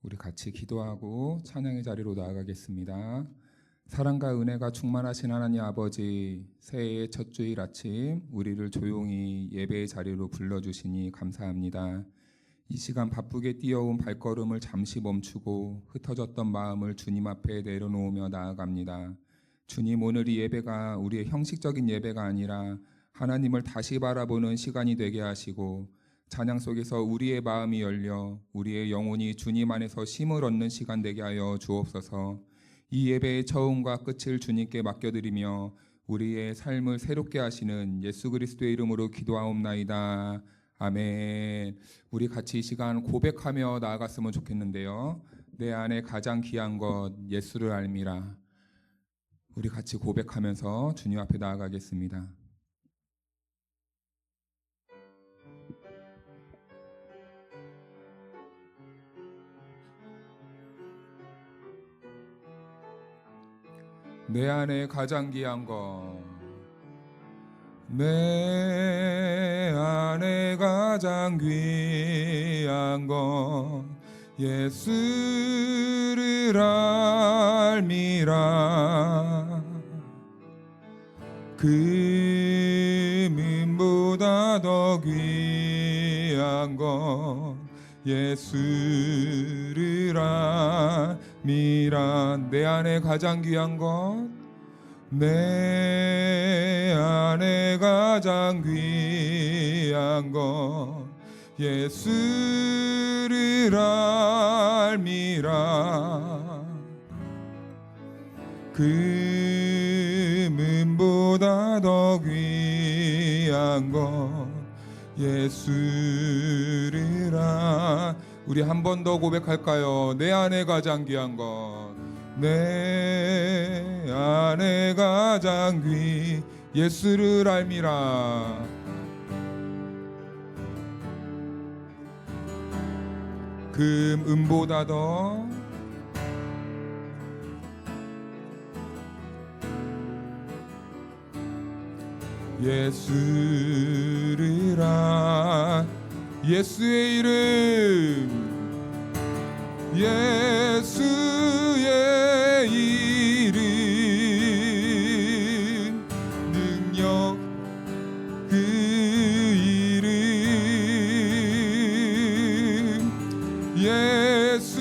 우리 같이 기도하고 찬양의 자리로 나아가겠습니다. 사랑과 은혜가 충만하신 하나님 아버지, 새해의 첫 주일 아침 우리를 조용히 예배의 자리로 불러주시니 감사합니다. 이 시간 바쁘게 뛰어온 발걸음을 잠시 멈추고 흩어졌던 마음을 주님 앞에 내려놓으며 나아갑니다. 주님, 오늘 이 예배가 우리의 형식적인 예배가 아니라 하나님을 다시 바라보는 시간이 되게 하시고, 찬양 속에서 우리의 마음이 열려 우리의 영혼이 주님 안에서 쉼을 얻는 시간 되게 하여 주옵소서. 이 예배의 처음과 끝을 주님께 맡겨드리며 우리의 삶을 새롭게 하시는 예수 그리스도의 이름으로 기도하옵나이다. 아멘. 우리 같이 이 시간 고백하며 나아갔으면 좋겠는데요. 내 안에 가장 귀한 것 예수를 알미라. 우리 같이 고백하면서 주님 앞에 나아가겠습니다. 내 안에 가장 귀한 것, 내 안에 가장 귀한 것 예수를 알미라. 금보다 더 귀한 것 예수를 알미라. 내 안에 가장 귀한 것, 내 안에 가장 귀한 것 예수를 알미라. 금보다 더 귀한 것 예수를 알. 우리 한 번 더 고백할까요? 내 안에 가장 귀한 것, 내 안에 가장 귀 예수를 알미라. 금보다 더 예수를 알. 예수의 이름, 예수의 이름, 능력 그 이름, 예수의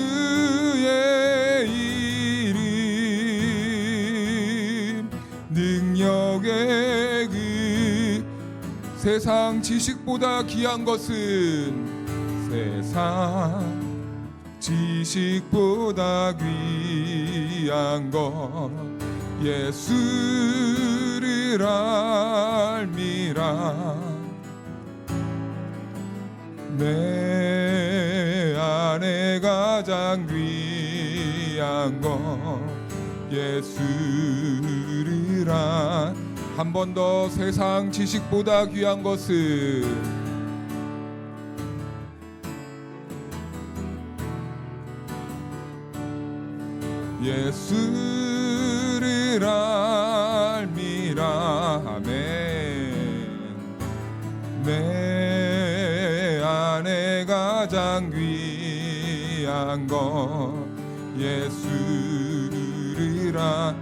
이름, 능력의 그. 세상 지식보다 귀한 것은, 세상 지식보다 귀한 것 예수를 알미라. 내 안에 가장 귀한 것 예수를 알. 한 번 더. 세상 지식보다 귀한 것은, 예수를 알미라. 아멘. 내 안에 가장 귀한 것 예수를 알.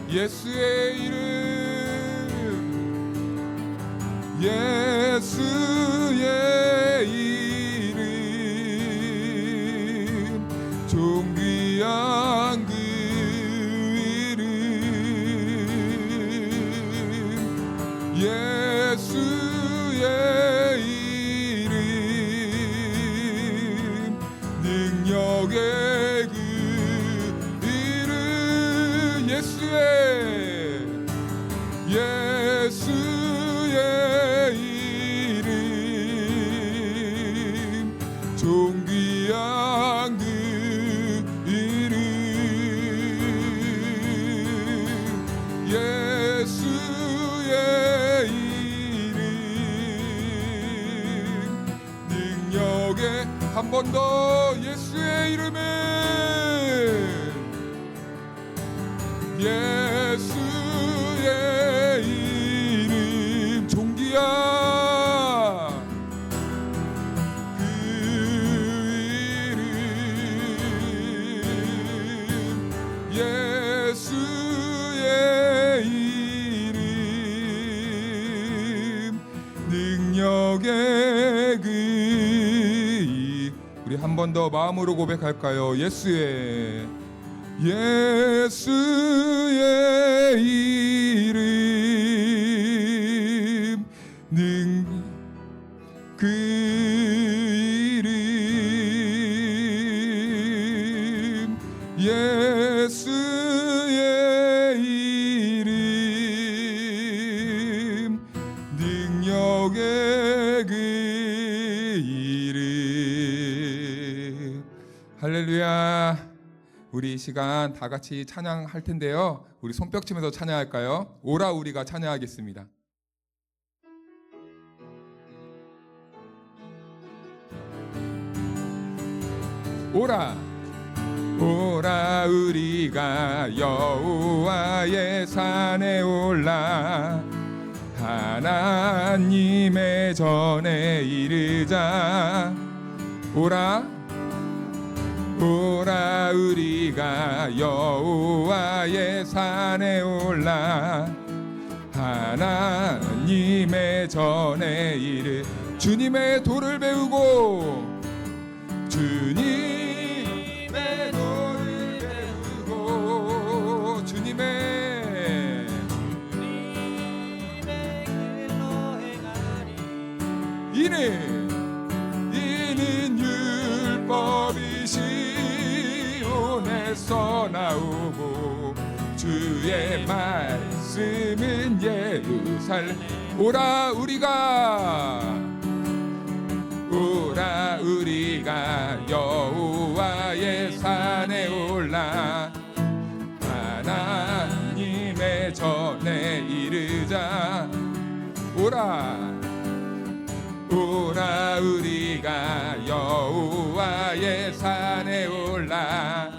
예수의 이름, 예수의 이름, 존귀한 그 이름, 예수의 이름, 능력의 그 이름, 예수의 이름, 존귀한 그 이름, 예수의 이름, 능력의. 한 번 더. 예수의 이름은, 예수의 이름, 존귀한 그 이름, 번 더 마음으로 고백할까요? 예수의 이름 그 이름 예수의 이름 능력의 그 이름. 할렐루야. 우리 이 시간 다 같이 찬양할 텐데요, 우리 손뼉 치면서 찬양할까요? 오라 우리가 찬양하겠습니다. 오라 오라 우리가 여호와의 산에 올라 하나님의 전에 이르자. 오라 오라 우리가 여호와의 산에 올라 하나님의 전에 이르. 주님의 도를 배우고 주님의 도를 배우고 주님의 길로 행하리. 이는 율법이 시온에서 나오고 주의 말씀은 예루살렘. 오라 우리가 여호와의 산에 올라 하나님의 전에 이르자. 오라 우리가 여호와의 산에 올라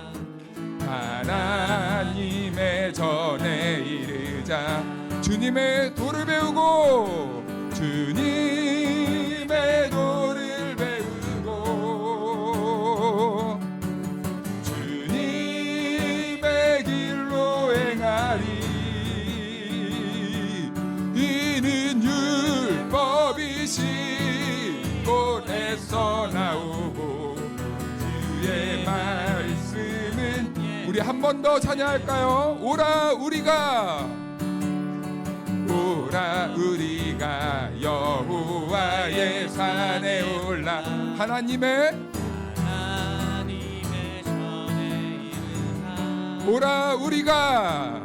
하나님의 전에 이르자. 주님의 도를 배우고 주님의 도를 배우고 주님의 길로 행하리. 이는 율법이 시온에서 나오고 주의 말씀은. 우리 한 번 더 찬양할까요? 오라 우리가 여호와의 산에 올라 하나님의 전에 이르자. 오라 우리가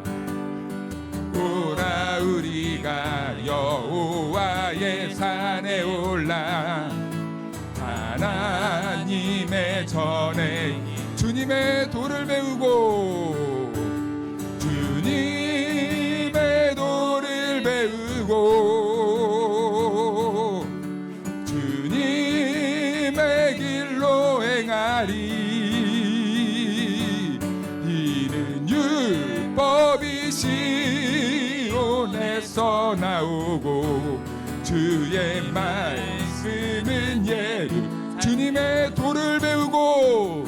여호와의 산에 올라 하나님의 전에 주님의 도를 배우고 주님의 도를 배우고 주님의 길로 행하리. 이는 율법이 시온에서 나오고 주의 말씀은 주님의 도를 배우고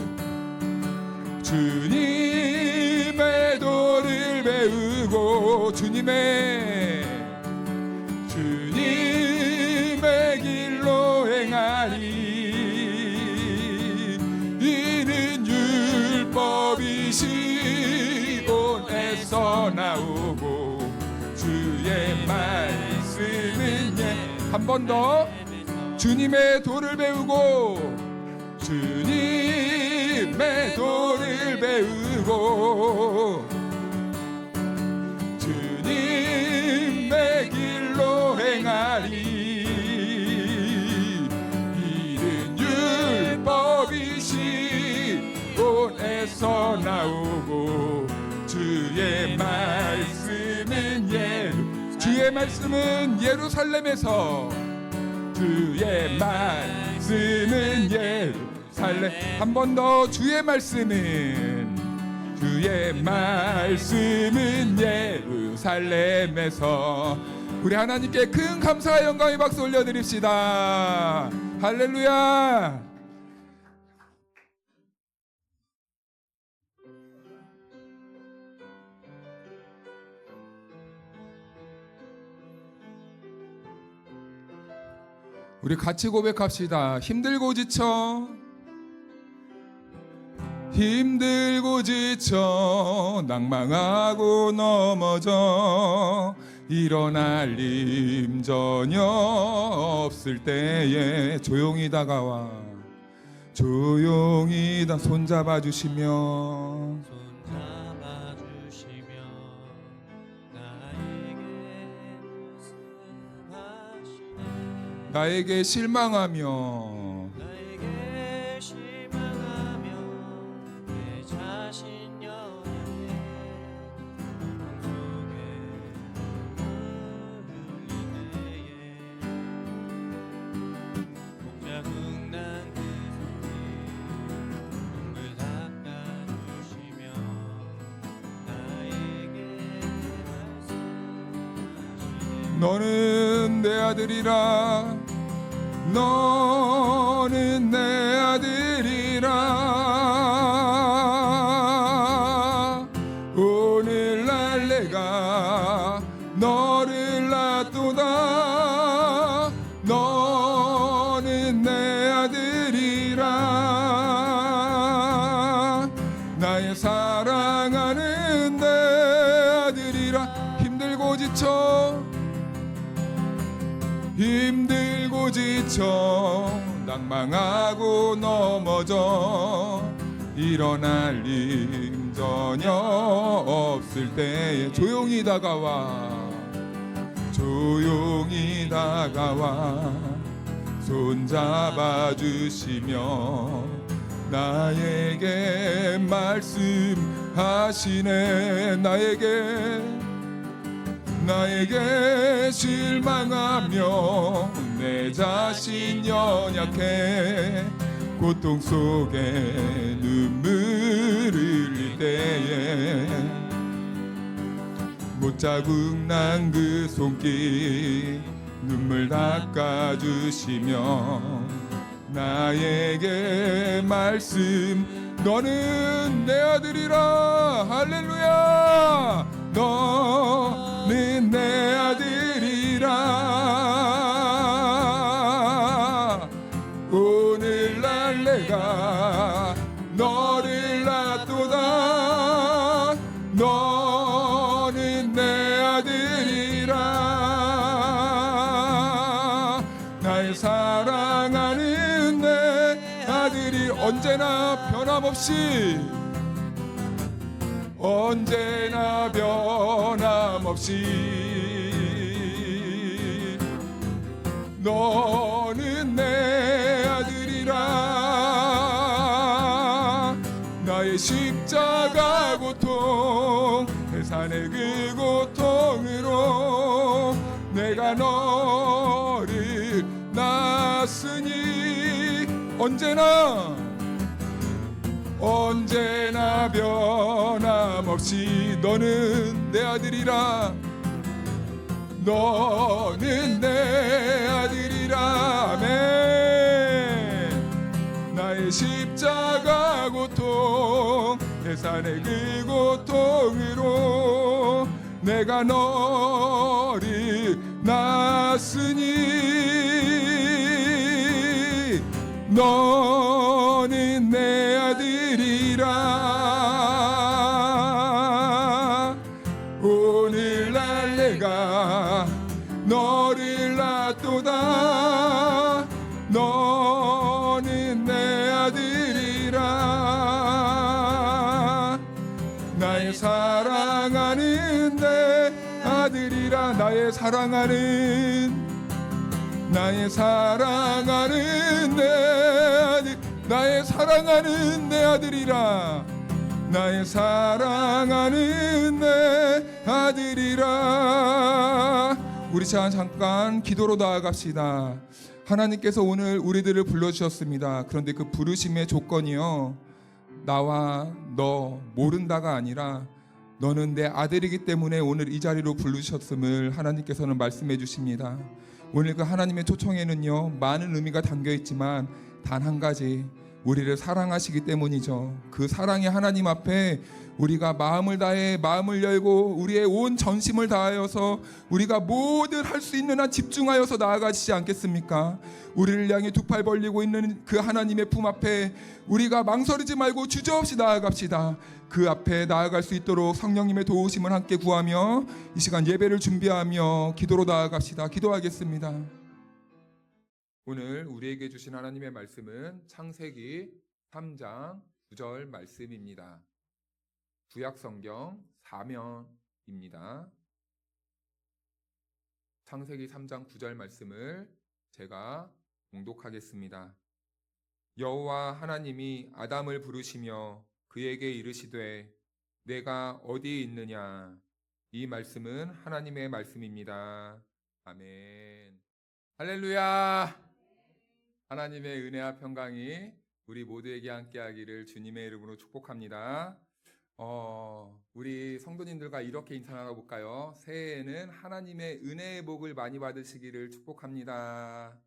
주님의 도를 배우고 주님의 길로 행하리. 이는 율법이 시온에서 나오고 주의 말씀은 한 번 더 주님의 도를 배우고 주님의 도를 배우고 주님의 길로 행하리. 이는 율법이 시온에서 나오고 주의 말씀은 예루살렘에서 주의 말씀은 예루살렘. 한 번 더 주의 말씀은 예루살렘에서. 우리 하나님께 큰 감사와 영광의 박수 올려드립시다. 할렐루야. 우리 같이 고백합시다. 힘들고 지쳐 힘들고 지쳐 낭망하고 넘어져 일어날 힘 전혀 없을 때에 조용히 다가와 조용히 다 손잡아 주시며 나에게 실망하며 내 자신 연약해 동자국난 그 손길 눈물 닦아주시며 나에게 말씀하시네. 너는 내 아들이라 너는 내 아들이라 오늘날 내가 너를 낳도다 너는 내 아들이라 나의 사랑하는 내 아들이라 힘들고 지쳐 낭망하고 넘어져 일어날 힘 전혀 없을 때에 조용히 다가와 손잡아 주시며 나에게 말씀하시네 나에게 실망하며 내 자신 연약해 고통 속에 눈물 흘릴 때에 못자국 난 그 손길 눈물 닦아주시며 나에게 말씀 너는 내 아들이라 할렐루야 너는 내 아들이라 오늘날 내가 너를 낳도다 너는 내 아들이라 나의 사랑하는 내 아들이 언제나 변함없이 너는 내 아들이라 나의 십자가 고통 해산의 그 고통으로 내가 너를 낳았으니 언제나 변함없이 너는 내 아들이라 너는 내 아들이라 아멘 나의 십자가 고통 해산의 그 고통으로 내가 너를 낳았으니 너는 내 아들이라 오늘날 내가 너를 낳도다 너는 내 아들이라 나의 사랑하는 내 아들이라 나의 사랑하는 내 아들 나의 사랑하는 내 아들이라 나의 사랑하는 내 아들이라 우리 잠깐 기도로 나아갑시다. 하나님께서 오늘 우리들을 불러주셨습니다. 그런데 그 부르심의 조건이요 나와 너 모른다가 아니라 너는 내 아들이기 때문에 오늘 이 자리로 부르셨음을 하나님께서는 말씀해 주십니다. 오늘 그 하나님의 초청에는요 많은 의미가 담겨 있지만 단 한 가지 우리를 사랑하시기 때문이죠. 그 사랑의 하나님 앞에 우리가 마음을 다해 마음을 열고 우리의 온 전심을 다하여서 우리가 뭐든 할 수 있는 한 집중하여서 나아가시지 않겠습니까? 우리를 향해 두 팔 벌리고 있는 그 하나님의 품 앞에 우리가 망설이지 말고 주저없이 나아갑시다. 그 앞에 나아갈 수 있도록 성령님의 도우심을 함께 구하며 이 시간 예배를 준비하며 기도로 나아갑시다. 기도하겠습니다. 오늘 우리에게 주신 하나님의 말씀은 창세기 3장 9절 말씀입니다. 구약성경 4면입니다. 창세기 3장 9절 말씀을 제가 봉독하겠습니다. 여호와 하나님이 아담을 부르시며 그에게 이르시되 내가 어디 있느냐. 이 말씀은 하나님의 말씀입니다. 아멘. 할렐루야. 하나님의 은혜와 평강이 우리 모두에게 함께하기를 주님의 이름으로 축복합니다. 우리 성도님들과 이렇게 인사 나눠볼까요? 새해에는 하나님의 은혜의 복을 많이 받으시기를 축복합니다.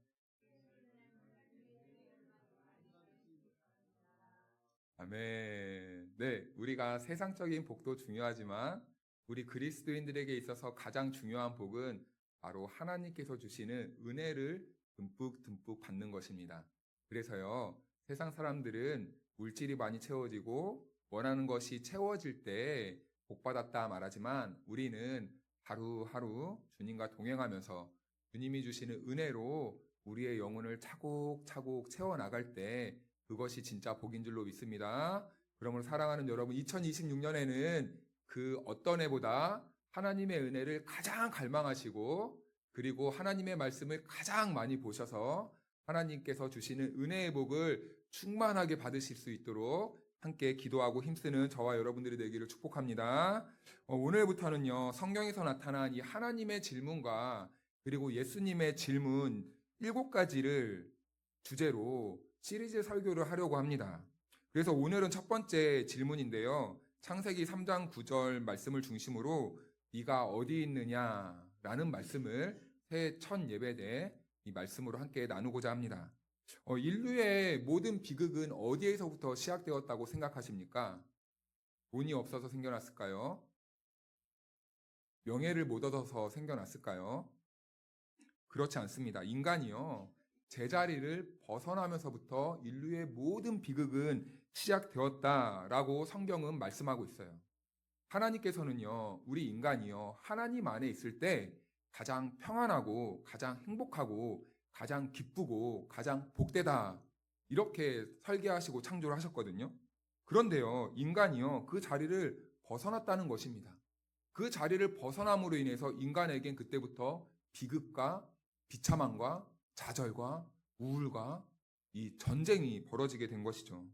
아멘. 네, 우리가 세상적인 복도 중요하지만 우리 그리스도인들에게 있어서 가장 중요한 복은 바로 하나님께서 주시는 은혜를 듬뿍 받는 것입니다. 그래서요, 세상 사람들은 물질이 많이 채워지고 원하는 것이 채워질 때 복받았다 말하지만 우리는 하루하루 주님과 동행하면서 주님이 주시는 은혜로 우리의 영혼을 차곡차곡 채워나갈 때 그것이 진짜 복인 줄로 믿습니다. 그러므로 사랑하는 여러분, 2026년에는 그 어떤 해보다 하나님의 은혜를 가장 갈망하시고 그리고 하나님의 말씀을 가장 많이 보셔서 하나님께서 주시는 은혜의 복을 충만하게 받으실 수 있도록 함께 기도하고 힘쓰는 저와 여러분들이 되기를 축복합니다. 오늘부터는요, 성경에서 나타난 이 하나님의 질문과 그리고 예수님의 질문 7가지를 주제로 시리즈 설교를 하려고 합니다. 그래서 오늘은 첫 번째 질문인데요. 창세기 3장 9절 말씀을 중심으로 네가 어디 있느냐라는 말씀을 새해 첫 예배 때 이 말씀으로 함께 나누고자 합니다. 인류의 모든 비극은 어디에서부터 시작되었다고 생각하십니까? 돈이 없어서 생겨났을까요? 명예를 못 얻어서 생겨났을까요? 그렇지 않습니다. 인간이요, 제자리를 벗어나면서부터 인류의 모든 비극은 시작되었다라고 성경은 말씀하고 있어요. 하나님께서는요, 우리 인간이요, 하나님 안에 있을 때 가장 평안하고 가장 행복하고 가장 기쁘고 가장 복되다 이렇게 설계하시고 창조를 하셨거든요. 그런데요, 인간이요, 그 자리를 벗어났다는 것입니다. 그 자리를 벗어남으로 인해서 인간에겐 그때부터 비극과 비참함과 좌절과 우울과 이 전쟁이 벌어지게 된 것이죠.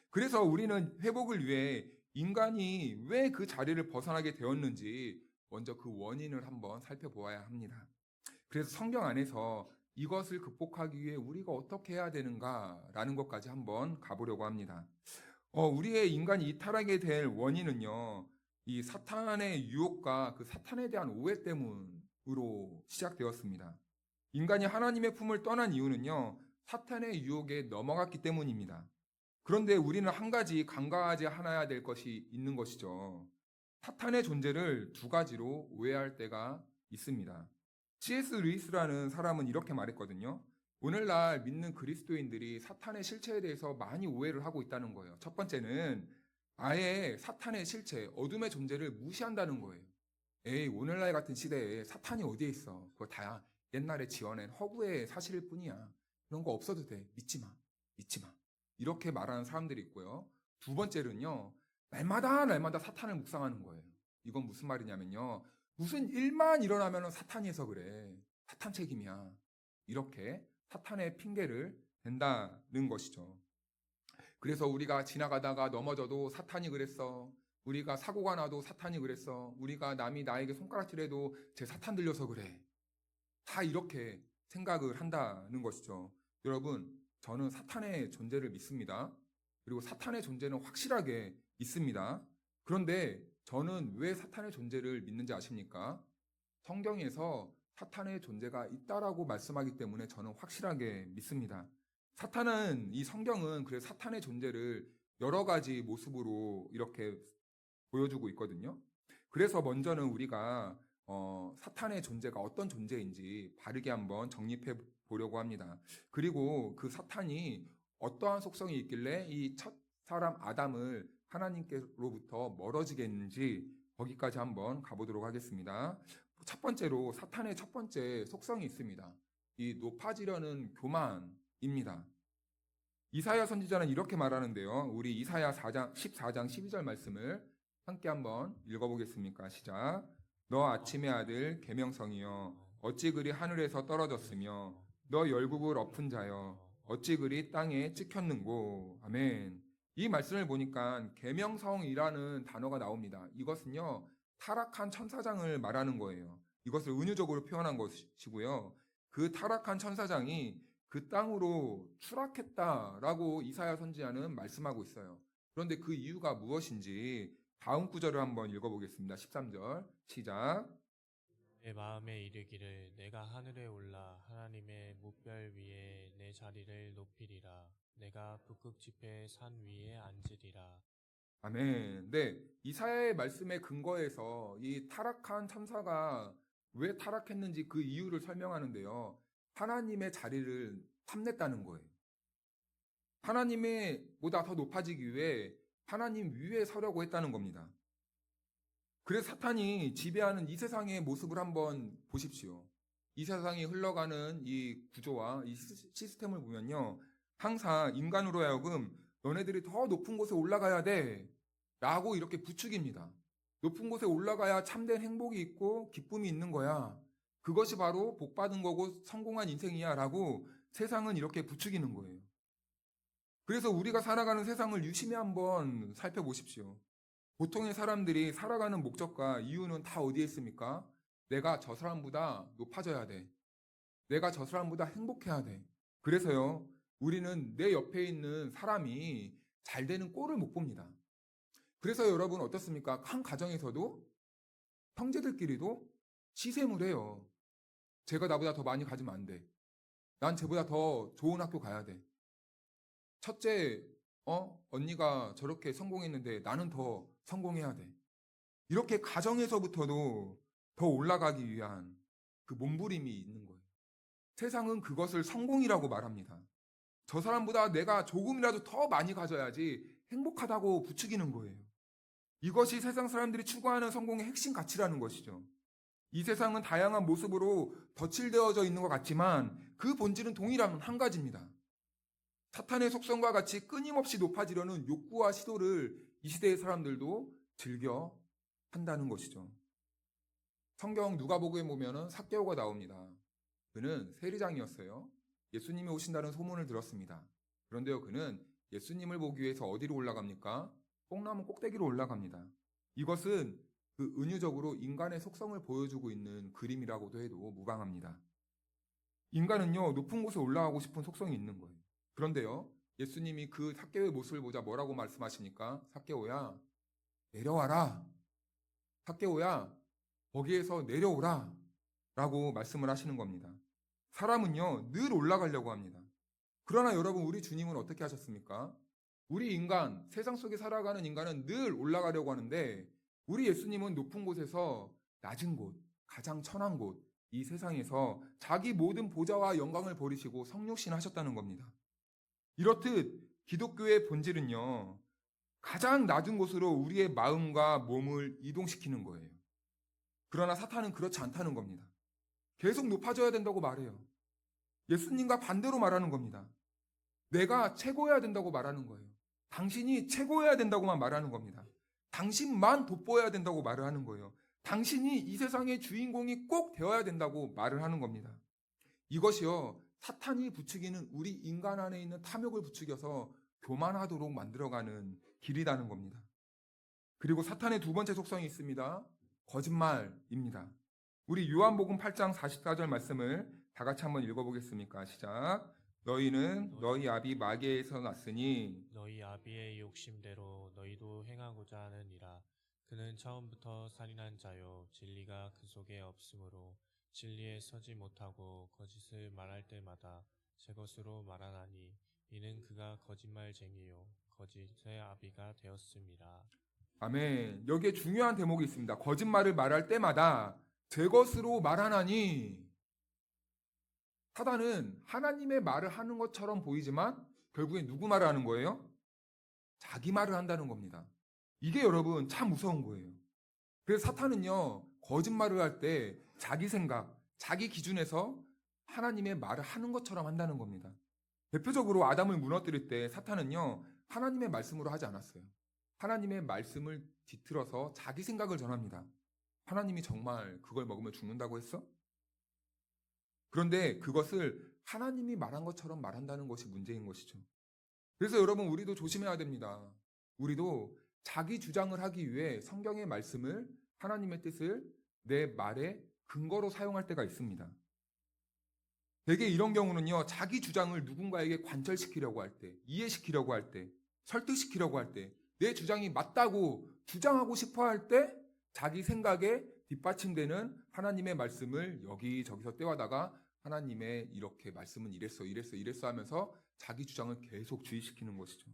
그래서 우리는 회복을 위해 인간이 왜 그 자리를 벗어나게 되었는지 먼저 그 원인을 한번 살펴보아야 합니다. 그래서 성경 안에서 이것을 극복하기 위해 우리가 어떻게 해야 되는가라는 것까지 한번 가보려고 합니다. 우리의 인간이 이타락에 될 원인은요, 이 사탄의 유혹과 그 사탄에 대한 오해 때문으로 시작되었습니다. 인간이 하나님의 품을 떠난 이유는요, 사탄의 유혹에 넘어갔기 때문입니다. 그런데 우리는 한 가지 간과하지 않아야 될 것이 있는 것이죠. 사탄의 존재를 두 가지로 오해할 때가 있습니다. C.S. 루이스라는 사람은 이렇게 말했거든요. 오늘날 믿는 그리스도인들이 사탄의 실체에 대해서 많이 오해를 하고 있다는 거예요. 첫 번째는 아예 사탄의 실체, 어둠의 존재를 무시한다는 거예요. 에이, 오늘날 같은 시대에 사탄이 어디에 있어? 그거 다 옛날에 지어낸 허구의 사실일 뿐이야. 그런 거 없어도 돼. 믿지 마. 이렇게 말하는 사람들이 있고요. 두 번째는요, 날마다 사탄을 묵상하는 거예요. 이건 무슨 말이냐면요, 무슨 일만 일어나면 사탄이 해서 그래. 사탄 책임이야. 이렇게 사탄의 핑계를 댄다는 것이죠. 그래서 우리가 지나가다가 넘어져도 사탄이 그랬어. 우리가 사고가 나도 사탄이 그랬어. 우리가 남이 나에게 손가락질해도 제 사탄 들려서 그래. 다 이렇게 생각을 한다는 것이죠. 여러분, 저는 사탄의 존재를 믿습니다. 그리고 사탄의 존재는 확실하게 있습니다. 그런데 저는 왜 사탄의 존재를 믿는지 아십니까? 성경에서 사탄의 존재가 있다라고 말씀하기 때문에 저는 확실하게 믿습니다. 사탄은 이 성경은 그래서 사탄의 존재를 여러 가지 모습으로 이렇게 보여주고 있거든요. 그래서 먼저는 우리가 사탄의 존재가 어떤 존재인지 바르게 한번 정립해 보려고 합니다. 그리고 그 사탄이 어떠한 속성이 있길래 이 첫 사람 아담을 하나님께로부터 멀어지게 했는지 거기까지 한번 가보도록 하겠습니다. 첫 번째로 사탄의 첫 번째 속성이 있습니다. 이 높아지려는 교만입니다. 이사야 선지자는 이렇게 말하는데요. 우리 이사야 14장 12절 말씀을 함께 한번 읽어보겠습니까? 시작. 너 아침의 아들 계명성이여 어찌 그리 하늘에서 떨어졌으며 너 열국을 엎은 자여 어찌 그리 땅에 찍혔는고. 아멘. 이 말씀을 보니까 계명성이라는 단어가 나옵니다. 이것은요 타락한 천사장을 말하는 거예요. 이것을 은유적으로 표현한 것이고요. 그 타락한 천사장이 그 땅으로 추락했다라고 이사야 선지자는 말씀하고 있어요. 그런데 그 이유가 무엇인지 다음 구절을 한번 읽어보겠습니다. 13절 시작. 내 마음에 이르기를 내가 하늘에 올라 하나님의 무별 위에 내 자리를 높이리라. 내가 북극 지폐 산 위에 앉으리라. 아멘. 네, 이사야의 말씀에 근거해서 이 타락한 천사가 왜 타락했는지 그 이유를 설명하는데요. 하나님의 자리를 탐냈다는 거예요. 하나님의 보다 더 높아지기 위해 하나님 위에 서려고 했다는 겁니다. 그래서 사탄이 지배하는 이 세상의 모습을 한번 보십시오. 이 세상이 흘러가는 이 구조와 이 시스템을 보면요. 항상 인간으로 하여금 너네들이 더 높은 곳에 올라가야 돼 라고 이렇게 부추깁니다. 높은 곳에 올라가야 참된 행복이 있고 기쁨이 있는 거야. 그것이 바로 복받은 거고 성공한 인생이야 라고 세상은 이렇게 부추기는 거예요. 그래서 우리가 살아가는 세상을 유심히 한번 살펴보십시오. 보통의 사람들이 살아가는 목적과 이유는 다 어디에 있습니까? 내가 저 사람보다 높아져야 돼. 내가 저 사람보다 행복해야 돼. 그래서요, 우리는 내 옆에 있는 사람이 잘 되는 꼴을 못 봅니다. 그래서 여러분 어떻습니까? 한 가정에서도 형제들끼리도 시샘을 해요. 쟤가 나보다 더 많이 가지면 안 돼. 난 쟤보다 더 좋은 학교 가야 돼. 첫째, 언니가 저렇게 성공했는데 나는 더 성공해야 돼. 이렇게 가정에서부터도 더 올라가기 위한 그 몸부림이 있는 거예요. 세상은 그것을 성공이라고 말합니다. 저 사람보다 내가 조금이라도 더 많이 가져야지 행복하다고 부추기는 거예요. 이것이 세상 사람들이 추구하는 성공의 핵심 가치라는 것이죠. 이 세상은 다양한 모습으로 덧칠되어져 있는 것 같지만 그 본질은 동일한 한 가지입니다. 사탄의 속성과 같이 끊임없이 높아지려는 욕구와 시도를 이 시대의 사람들도 즐겨 한다는 것이죠. 성경 누가복음에 보면은 삭개오가 나옵니다. 그는 세리장이었어요. 예수님이 오신다는 소문을 들었습니다. 그런데요, 그는 예수님을 보기 위해서 어디로 올라갑니까? 뽕나무 꼭대기로 올라갑니다. 이것은 그 은유적으로 인간의 속성을 보여주고 있는 그림이라고도 해도 무방합니다. 인간은요, 높은 곳에 올라가고 싶은 속성이 있는 거예요. 그런데요, 예수님이 그 삭개오의 모습을 보자 뭐라고 말씀하십니까? 삭개오야, 내려와라. 삭개오야, 거기에서 내려오라. 라고 말씀을 하시는 겁니다. 사람은요, 늘 올라가려고 합니다. 그러나 여러분, 우리 주님은 어떻게 하셨습니까? 우리 인간, 세상 속에 살아가는 인간은 늘 올라가려고 하는데 우리 예수님은 높은 곳에서 낮은 곳, 가장 천한 곳, 이 세상에서 자기 모든 보좌와 영광을 버리시고 성육신 하셨다는 겁니다. 이렇듯 기독교의 본질은요, 가장 낮은 곳으로 우리의 마음과 몸을 이동시키는 거예요. 그러나 사탄은 그렇지 않다는 겁니다. 계속 높아져야 된다고 말해요. 예수님과 반대로 말하는 겁니다. 내가 최고여야 된다고 말하는 거예요. 당신이 최고여야 된다고만 말하는 겁니다. 당신만 돋보여야 된다고 말을 하는 거예요. 당신이 이 세상의 주인공이 꼭 되어야 된다고 말을 하는 겁니다. 이것이요, 사탄이 부추기는 우리 인간 안에 있는 탐욕을 부추겨서 교만하도록 만들어가는 길이라는 겁니다. 그리고 사탄의 두 번째 속성이 있습니다. 거짓말입니다. 우리 요한복음 8장 44절 말씀을 다 같이 한번 읽어보겠습니까? 시작. 너희는 너희 아비 마귀에서 났으니 너희 아비의 욕심대로 너희도 행하고자 하느니라. 그는 처음부터 살인한 자요 진리가 그 속에 없으므로 진리에 서지 못하고 거짓을 말할 때마다 제 것으로 말하나니 이는 그가 거짓말쟁이요 거짓의 아비가 되었음이라. 아멘. 여기에 중요한 대목이 있습니다. 거짓말을 말할 때마다 제 것으로 말하나니. 사단은 하나님의 말을 하는 것처럼 보이지만 결국엔 누구 말을 하는 거예요? 자기 말을 한다는 겁니다. 이게 여러분 참 무서운 거예요. 그래서 사탄은요, 거짓말을 할 때 자기 생각, 자기 기준에서 하나님의 말을 하는 것처럼 한다는 겁니다. 대표적으로 아담을 무너뜨릴 때 사탄은요, 하나님의 말씀으로 하지 않았어요. 하나님의 말씀을 뒤틀어서 자기 생각을 전합니다. 하나님이 정말 그걸 먹으면 죽는다고 했어? 그런데 그것을 하나님이 말한 것처럼 말한다는 것이 문제인 것이죠. 그래서 여러분, 우리도 조심해야 됩니다. 우리도 자기 주장을 하기 위해 성경의 말씀을, 하나님의 뜻을 내 말의 근거로 사용할 때가 있습니다. 대개 이런 경우는요, 자기 주장을 누군가에게 관철시키려고 할 때, 이해시키려고 할 때, 설득시키려고 할 때, 내 주장이 맞다고 주장하고 싶어 할 때, 자기 생각에 뒷받침되는 하나님의 말씀을 여기저기서 떼와다가 하나님의 이렇게 말씀은 이랬어 하면서 자기 주장을 계속 주의시키는 것이죠.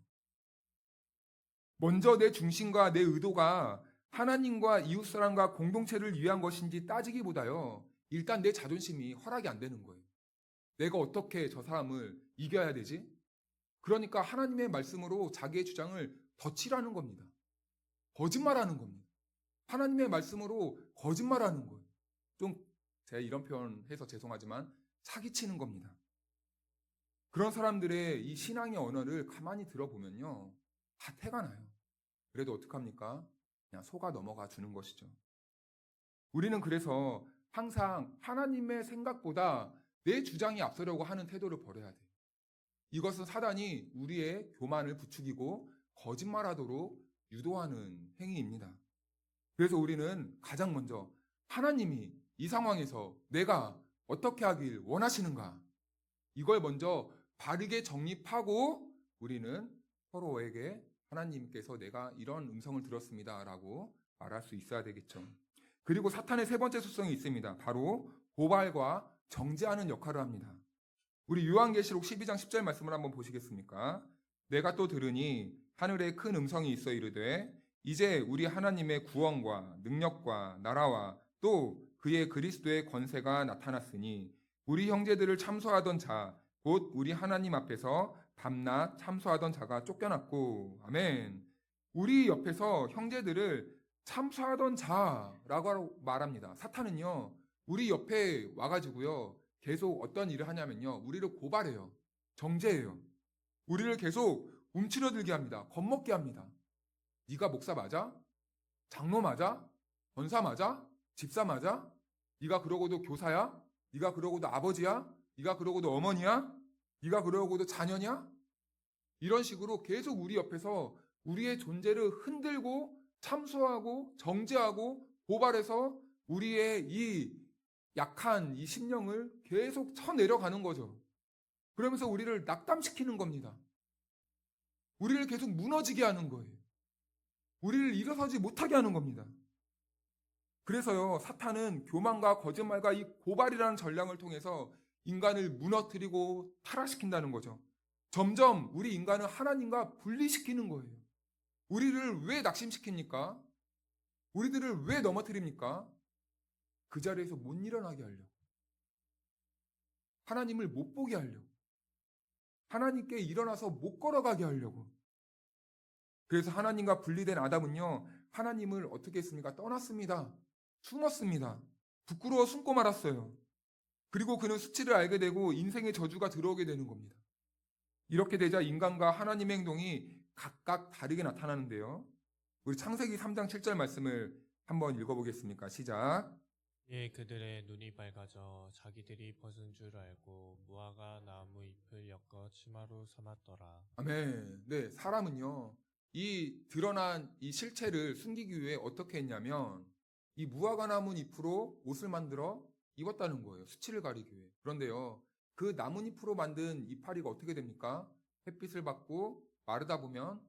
먼저 내 중심과 내 의도가 하나님과 이웃사람과 공동체를 위한 것인지 따지기보다요, 일단 내 자존심이 허락이 안 되는 거예요. 내가 어떻게 저 사람을 이겨야 되지? 그러니까 하나님의 말씀으로 자기의 주장을 덧칠하는 겁니다. 거짓말하는 겁니다. 하나님의 말씀으로 거짓말하는 거예요. 좀 제가 이런 표현 해서 죄송하지만 사기치는 겁니다. 그런 사람들의 이 신앙의 언어를 가만히 들어보면요, 다 태가 나요. 그래도 어떡합니까? 그냥 속아 넘어가 주는 것이죠. 우리는 그래서 항상 하나님의 생각보다 내 주장이 앞서려고 하는 태도를 버려야 돼요. 이것은 사단이 우리의 교만을 부추기고 거짓말하도록 유도하는 행위입니다. 그래서 우리는 가장 먼저 하나님이 이 상황에서 내가 어떻게 하길 원하시는가, 이걸 먼저 바르게 정립하고 우리는 서로에게 하나님께서 내가 이런 음성을 들었습니다 라고 말할 수 있어야 되겠죠. 그리고 사탄의 세 번째 습성이 있습니다. 바로 고발과 정죄하는 역할을 합니다. 우리 요한계시록 12장 10절 말씀을 한번 보시겠습니까? 내가 또 들으니 하늘에 큰 음성이 있어 이르되 이제 우리 하나님의 구원과 능력과 나라와 또 그의 그리스도의 권세가 나타났으니 우리 형제들을 참소하던 자 곧 우리 하나님 앞에서 밤낮 참소하던 자가 쫓겨났고. 아멘. 우리 옆에서 형제들을 참소하던 자라고 말합니다. 사탄은요, 우리 옆에 와가지고요, 계속 어떤 일을 하냐면요, 우리를 고발해요. 정죄해요. 우리를 계속 움츠러들게 합니다. 겁먹게 합니다. 네가 목사 맞아? 장로 맞아? 권사 맞아? 집사 맞아? 네가 그러고도 교사야? 네가 그러고도 아버지야? 네가 그러고도 어머니야? 네가 그러고도 자녀냐? 이런 식으로 계속 우리 옆에서 우리의 존재를 흔들고 참소하고 정죄하고 고발해서 우리의 이 약한 이 심령을 계속 쳐내려가는 거죠. 그러면서 우리를 낙담시키는 겁니다. 우리를 계속 무너지게 하는 거예요. 우리를 일어서지 못하게 하는 겁니다. 그래서요, 사탄은 교만과 거짓말과 이 고발이라는 전략을 통해서 인간을 무너뜨리고 타락시킨다는 거죠. 점점 우리 인간은 하나님과 분리시키는 거예요. 우리를 왜 낙심시킵니까? 우리들을 왜 넘어뜨립니까? 그 자리에서 못 일어나게 하려고. 하나님을 못 보게 하려고. 하나님께 일어나서 못 걸어가게 하려고. 그래서 하나님과 분리된 아담은요, 하나님을 어떻게 했습니까? 떠났습니다. 숨었습니다. 부끄러워 숨고 말았어요. 그리고 그는 수치를 알게 되고 인생의 저주가 들어오게 되는 겁니다. 이렇게 되자 인간과 하나님의 행동이 각각 다르게 나타나는데요. 우리 창세기 3장 7절 말씀을 한번 읽어보겠습니까? 시작. 예, 그들의 눈이 밝아져 자기들이 벗은 줄 알고 무화과 나무 잎을 엮어 치마로 삼았더라. 아멘. 네, 사람은요, 이 드러난 이 실체를 숨기기 위해 어떻게 했냐면 이 무화과 나무 잎으로 옷을 만들어 입었다는 거예요. 수치를 가리기 위해. 그런데요, 그 나뭇잎으로 만든 이파리가 어떻게 됩니까? 햇빛을 받고 마르다 보면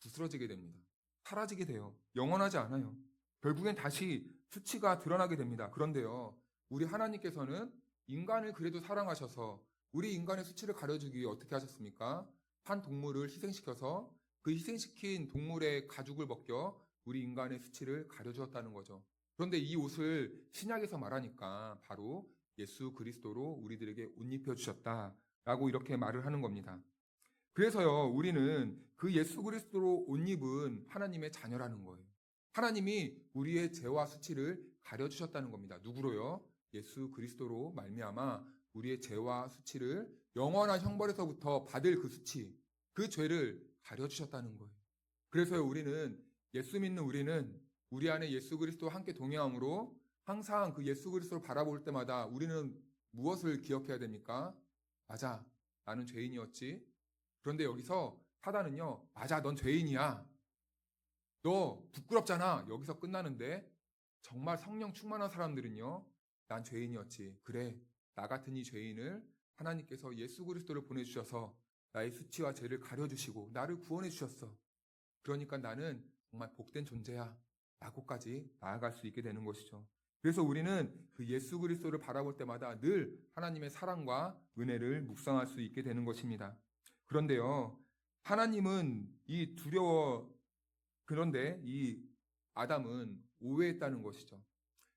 부스러지게 됩니다. 사라지게 돼요. 영원하지 않아요. 결국엔 다시 수치가 드러나게 됩니다. 그런데요, 우리 하나님께서는 인간을 그래도 사랑하셔서 우리 인간의 수치를 가려주기 위해 어떻게 하셨습니까? 한 동물을 희생시켜서 그 희생시킨 동물의 가죽을 벗겨 우리 인간의 수치를 가려주었다는 거죠. 그런데 이 옷을 신약에서 말하니까 바로 예수 그리스도로 우리들에게 옷 입혀주셨다라고 이렇게 말을 하는 겁니다. 그래서요, 우리는 그 예수 그리스도로 옷 입은 하나님의 자녀라는 거예요. 하나님이 우리의 죄와 수치를 가려주셨다는 겁니다. 누구로요? 예수 그리스도로 말미암아 우리의 죄와 수치를 영원한 형벌에서부터 받을 그 수치, 그 죄를 가려주셨다는 거예요. 그래서 우리는 예수 믿는 우리는 우리 안에 예수 그리스도와 함께 동행함으로 항상 그 예수 그리스도를 바라볼 때마다 우리는 무엇을 기억해야 됩니까? 맞아, 나는 죄인이었지. 그런데 여기서 사단은요, 맞아, 넌 죄인이야. 너 부끄럽잖아. 여기서 끝나는데 정말 성령 충만한 사람들은요, 난 죄인이었지. 그래, 나 같은 이 죄인을 하나님께서 예수 그리스도를 보내주셔서 나의 수치와 죄를 가려주시고 나를 구원해 주셨어. 그러니까 나는 정말 복된 존재야 라고까지 나아갈 수 있게 되는 것이죠. 그래서 우리는 그 예수 그리스도를 바라볼 때마다 늘 하나님의 사랑과 은혜를 묵상할 수 있게 되는 것입니다. 그런데요, 하나님은 그런데 이 아담은 오해했다는 것이죠.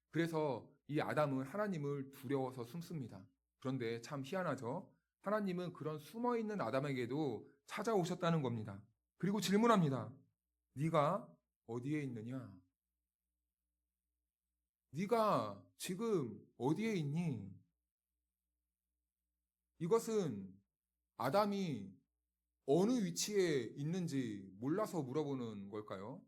그래서 이 아담은 하나님을 두려워서 숨습니다. 그런데 참 희한하죠? 하나님은 그런 숨어있는 아담에게도 찾아오셨다는 겁니다. 그리고 질문합니다. 네가 어디에 있느냐? 네가 지금 어디에 있니? 이것은 아담이 어느 위치에 있는지 몰라서 물어보는 걸까요?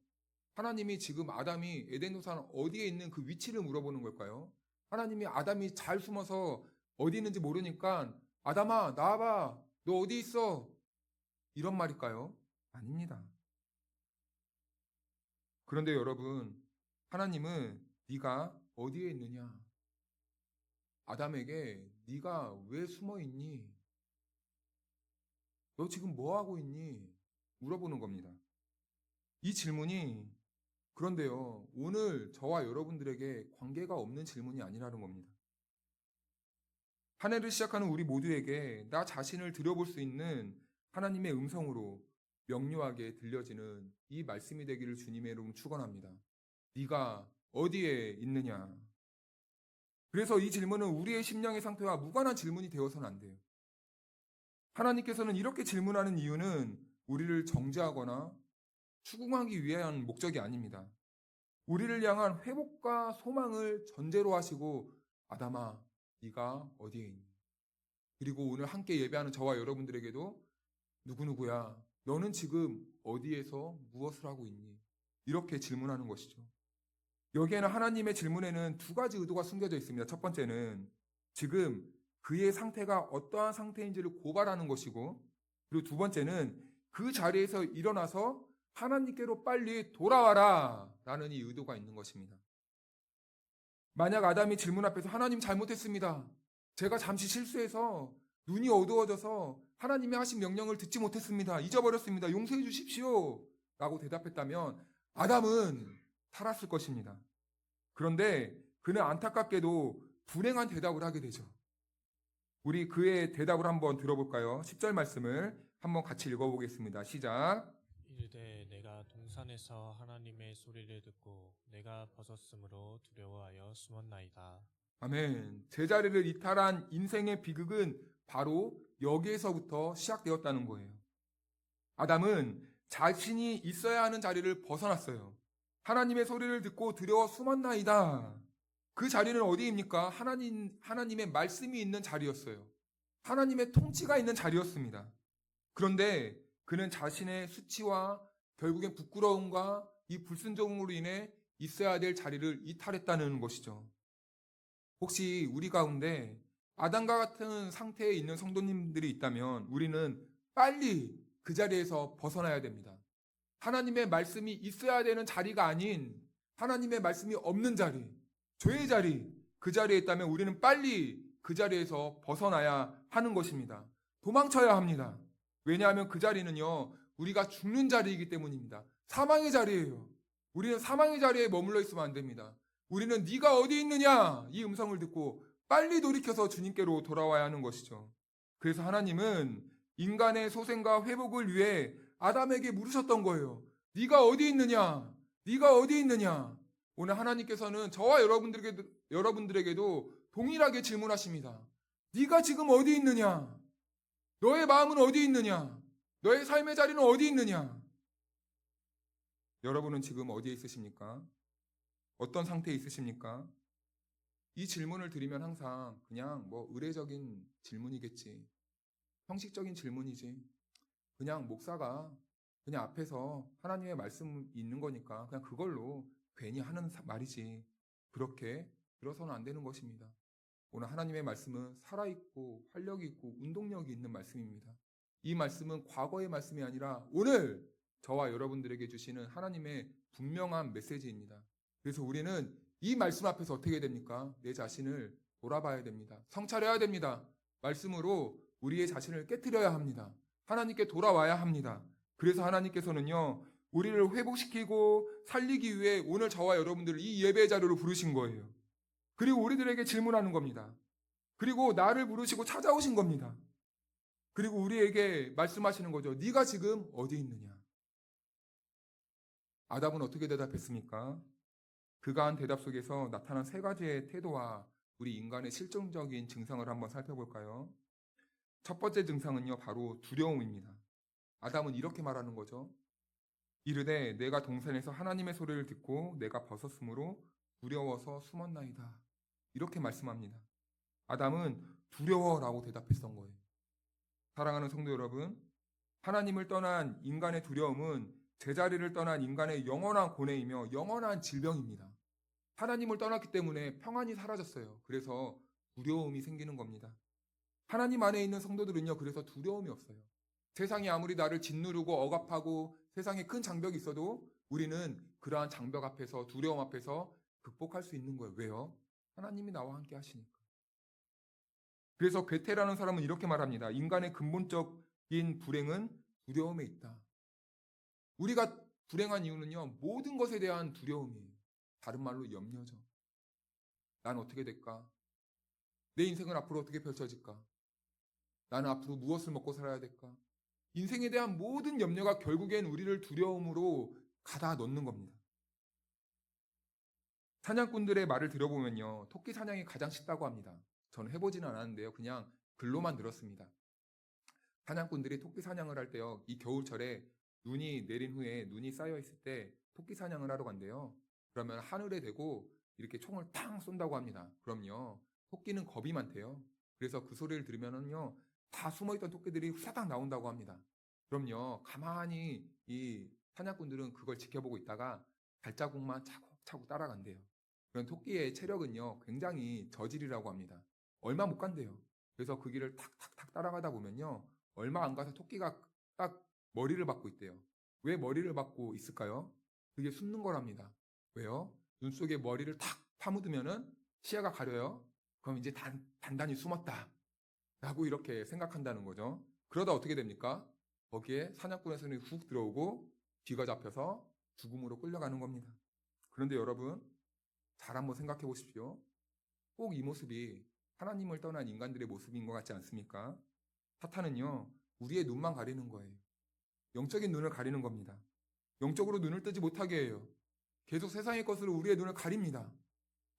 하나님이 지금 아담이 에덴 동산 어디에 있는 그 위치를 물어보는 걸까요? 하나님이 아담이 잘 숨어서 어디 있는지 모르니까 아담아 나와봐, 너 어디 있어? 이런 말일까요? 아닙니다. 그런데 여러분, 하나님은 네가 어디에 있느냐? 아담에게 네가 왜 숨어 있니? 너 지금 뭐 하고 있니? 물어보는 겁니다. 이 질문이 그런데요, 오늘 저와 여러분들에게 관계가 없는 질문이 아니라는 겁니다. 한 해를 시작하는 우리 모두에게 나 자신을 들여볼 수 있는 하나님의 음성으로 명료하게 들려지는 이 말씀이 되기를 주님의 이름으로 축원합니다. 네가 어디에 있느냐? 그래서 이 질문은 우리의 심령의 상태와 무관한 질문이 되어서는 안 돼요. 하나님께서는 이렇게 질문하는 이유는 우리를 정죄하거나 추궁하기 위한 목적이 아닙니다. 우리를 향한 회복과 소망을 전제로 하시고 아담아, 네가 어디에 있니? 그리고 오늘 함께 예배하는 저와 여러분들에게도 누구누구야, 너는 지금 어디에서 무엇을 하고 있니? 이렇게 질문하는 것이죠. 여기에는 하나님의 질문에는 두 가지 의도가 숨겨져 있습니다. 첫 번째는 지금 그의 상태가 어떠한 상태인지를 고발하는 것이고, 그리고 두 번째는 그 자리에서 일어나서 하나님께로 빨리 돌아와라 라는 이 의도가 있는 것입니다. 만약 아담이 질문 앞에서 하나님 잘못했습니다. 제가 잠시 실수해서 눈이 어두워져서 하나님이 하신 명령을 듣지 못했습니다. 잊어버렸습니다. 용서해 주십시오 라고 대답했다면 아담은 살았을 것입니다. 그런데 그는 안타깝게도 불행한 대답을 하게 되죠. 우리 그의 대답을 한번 들어볼까요? 10절 말씀을 한번 같이 읽어보겠습니다. 시작. 이르되 내가 동산에서 하나님의 소리를 듣고 내가 벗었으므로 두려워하여 숨었나이다. 아멘. 제자리를 이탈한 인생의 비극은 바로 여기에서부터 시작되었다는 거예요. 아담은 자신이 있어야 하는 자리를 벗어났어요. 하나님의 소리를 듣고 두려워 숨었나이다. 그 자리는 어디입니까? 하나님의 말씀이 있는 자리였어요. 하나님의 통치가 있는 자리였습니다. 그런데 그는 자신의 수치와 결국엔 부끄러움과 이 불순종으로 인해 있어야 될 자리를 이탈했다는 것이죠. 혹시 우리 가운데 아담과 같은 상태에 있는 성도님들이 있다면 우리는 빨리 그 자리에서 벗어나야 됩니다. 하나님의 말씀이 있어야 되는 자리가 아닌 하나님의 말씀이 없는 자리, 죄의 자리, 그 자리에 있다면 우리는 빨리 그 자리에서 벗어나야 하는 것입니다. 도망쳐야 합니다. 왜냐하면 그 자리는요, 우리가 죽는 자리이기 때문입니다. 사망의 자리예요. 우리는 사망의 자리에 머물러 있으면 안 됩니다. 우리는 네가 어디 있느냐? 이 음성을 듣고 빨리 돌이켜서 주님께로 돌아와야 하는 것이죠. 그래서 하나님은 인간의 소생과 회복을 위해 아담에게 물으셨던 거예요. 네가 어디 있느냐? 네가 어디 있느냐? 오늘 하나님께서는 저와 여러분들에게도 동일하게 질문하십니다. 네가 지금 어디 있느냐? 너의 마음은 어디 있느냐? 너의 삶의 자리는 어디 있느냐? 여러분은 지금 어디에 있으십니까? 어떤 상태에 있으십니까? 이 질문을 드리면 항상 그냥 의례적인 질문이겠지. 형식적인 질문이지. 그냥 목사가 그냥 앞에서 하나님의 말씀이 있는 거니까 그냥 그걸로 괜히 하는 말이지. 그렇게 들어서는 안 되는 것입니다. 오늘 하나님의 말씀은 살아있고 활력이 있고 운동력이 있는 말씀입니다. 이 말씀은 과거의 말씀이 아니라 오늘 저와 여러분들에게 주시는 하나님의 분명한 메시지입니다. 그래서 우리는 이 말씀 앞에서 어떻게 됩니까? 내 자신을 돌아봐야 됩니다. 성찰해야 됩니다. 말씀으로 우리의 자신을 깨트려야 합니다. 하나님께 돌아와야 합니다. 그래서 하나님께서는요, 우리를 회복시키고 살리기 위해 오늘 저와 여러분들을 이 예배 자료로 부르신 거예요. 그리고 우리들에게 질문하는 겁니다. 그리고 나를 부르시고 찾아오신 겁니다. 그리고 우리에게 말씀하시는 거죠. 네가 지금 어디 있느냐? 아담은 어떻게 대답했습니까? 그가 한 대답 속에서 나타난 세 가지의 태도와 우리 인간의 실존적인 증상을 한번 살펴볼까요? 첫 번째 증상은요, 바로 두려움입니다. 아담은 이렇게 말하는 거죠. 이르되 내가 동산에서 하나님의 소리를 듣고 내가 벗었으므로 두려워서 숨었나이다. 이렇게 말씀합니다. 아담은 두려워라고 대답했던 거예요. 사랑하는 성도 여러분, 하나님을 떠난 인간의 두려움은 제자리를 떠난 인간의 영원한 고뇌이며 영원한 질병입니다. 하나님을 떠났기 때문에 평안이 사라졌어요. 그래서 두려움이 생기는 겁니다. 하나님 안에 있는 성도들은요, 그래서 두려움이 없어요. 세상이 아무리 나를 짓누르고 억압하고 세상에 큰 장벽이 있어도 우리는 그러한 장벽 앞에서, 두려움 앞에서 극복할 수 있는 거예요. 왜요? 하나님이 나와 함께 하시니까. 그래서 괴테라는 사람은 이렇게 말합니다. 인간의 근본적인 불행은 두려움에 있다. 우리가 불행한 이유는요, 모든 것에 대한 두려움이에요. 다른 말로 염려죠. 난 어떻게 될까? 내 인생은 앞으로 어떻게 펼쳐질까? 나는 앞으로 무엇을 먹고 살아야 될까? 인생에 대한 모든 염려가 결국엔 우리를 두려움으로 가다 넣는 겁니다. 사냥꾼들의 말을 들어보면요, 토끼 사냥이 가장 쉽다고 합니다. 저는 해보지는 않았는데요, 그냥 글로만 들었습니다. 사냥꾼들이 토끼 사냥을 할 때요, 이 겨울철에 눈이 내린 후에 눈이 쌓여 있을 때 토끼 사냥을 하러 간대요. 그러면 하늘에 대고 이렇게 총을 탕 쏜다고 합니다. 그럼요, 토끼는 겁이 많대요. 그래서 그 소리를 들으면은요, 다 숨어있던 토끼들이 후사닥 나온다고 합니다. 그럼요, 가만히 이 사냥꾼들은 그걸 지켜보고 있다가 발자국만 차곡차곡 따라간대요. 그런 토끼의 체력은요, 굉장히 저질이라고 합니다. 얼마 못 간대요. 그래서 그 길을 탁탁탁 따라가다 보면요, 얼마 안 가서 토끼가 딱 머리를 박고 있대요. 왜 머리를 박고 있을까요? 그게 숨는 거랍니다. 왜요? 눈 속에 머리를 탁 파묻으면은 시야가 가려요. 그럼 이제 단단히 숨었다 라고 이렇게 생각한다는 거죠. 그러다 어떻게 됩니까? 거기에 사냥꾼의 손이 훅 들어오고 뒤가 잡혀서 죽음으로 끌려가는 겁니다. 그런데 여러분, 잘 한번 생각해 보십시오. 꼭 이 모습이 하나님을 떠난 인간들의 모습인 것 같지 않습니까? 사탄은요, 우리의 눈만 가리는 거예요. 영적인 눈을 가리는 겁니다. 영적으로 눈을 뜨지 못하게 해요. 계속 세상의 것으로 우리의 눈을 가립니다.